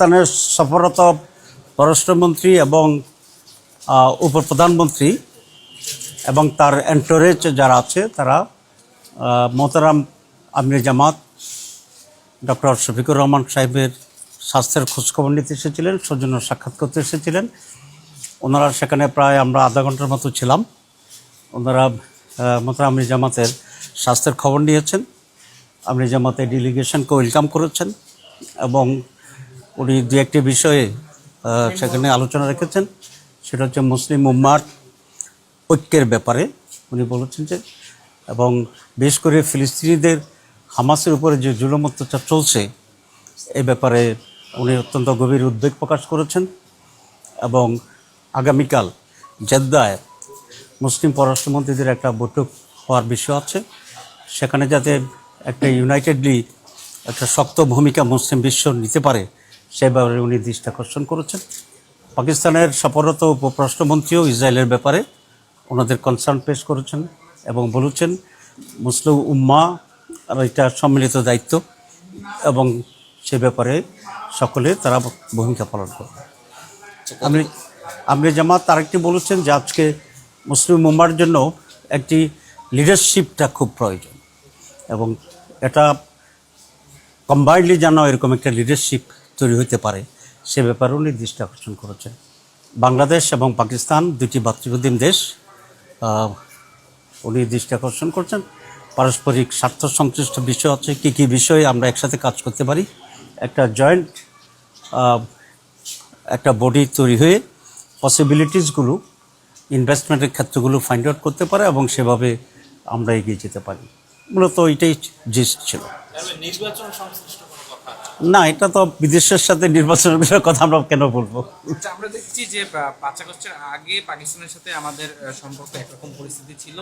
পাকিস্তানের সফররত পররাষ্ট্রমন্ত্রী এবং উপপ্রধানমন্ত্রী এবং তার এন্টোরেজ যারা আছে তারা মোহতারাম আমির জামাত ডক্টর শফিকুর রহমান সাহেবের স্বাস্থ্যের খোঁজখবর নিতে এসেছিলেন, সৌজন্য সাক্ষাৎ করতে এসেছিলেন। ওনারা সেখানে প্রায় আমরা আধা ঘন্টার মতো ছিলাম। ওনারা মোহতারাম আমির জামাতের স্বাস্থ্যের খবর নিয়েছেন, আমির জামাতের ডেলিগেশনকে ওয়েলকাম করেছেন এবং উনি দু একটি বিষয়ে সেখানে আলোচনা রেখেছেন। সেটা হচ্ছে মুসলিম উম্মার ঐক্যের ব্যাপারে উনি বলেছেন যে, এবং বিশেষ করে ফিলিস্তিনিদের হামাসের উপরে যে জুলুম অত্যাচার চলছে এই ব্যাপারে উনি অত্যন্ত গভীর উদ্বেগ প্রকাশ করেছেন। এবং আগামীকাল জেদ্দায় মুসলিম পররাষ্ট্রমন্ত্রীদের একটা বৈঠক হওয়ার বিষয় আছে, সেখানে যাতে একটা ইউনাইটেডলি একটা শক্ত ভূমিকা মুসলিম বিশ্ব নিতে পারে সে ব্যাপারে উনি দৃষ্টি আকর্ষণ করেছেন। পাকিস্তানের সফররত উপপররাষ্ট্রমন্ত্রীও ইসরায়েলের ব্যাপারে ওনাদের কনসার্ন পেশ করেছেন এবং বলেছেন মুসলিম উম্মা আর এটা সম্মিলিত দায়িত্ব এবং সে ব্যাপারে সকলে তারা ভূমিকা পালন করবে। আমির জামাত আরেকটি বলেছেন যে আজকে মুসলিম উম্মার জন্য একটি লিডারশিপটা খুব প্রয়োজন এবং এটা কম্বাইন্ডলি যেন এরকম একটা লিডারশিপ তৈরি হতে পারে সে ব্যাপারে উনি দৃষ্টি আকর্ষণ করেছেন। বাংলাদেশ এবং পাকিস্তান দুটি ভাতৃপ্রতিম দেশ, উনি দৃষ্টি আকর্ষণ করছেন। পারস্পরিক স্বার্থ সংশ্লিষ্ট বিষয় আছে, কী কী বিষয়ে আমরা একসাথে কাজ করতে পারি, একটা জয়েন্ট একটা বডি তৈরি হয়ে পসিবিলিটিসগুলো ইনভেস্টমেন্টের ক্ষেত্রগুলো ফাইন্ড আউট করতে পারে এবং সেভাবে আমরা এগিয়ে যেতে পারি। মূলত এইটাই জিস্ট ছিল। না, এটা তো বিদেশের সাথে নির্বাচনের বিষয়ে কথা আমরা কেন বলবো। আমরা দেখছি যে 5 আগস্টের আগে পাকিস্তানের সাথে আমাদের সম্পর্ক একরকম পরিস্থিতি ছিল।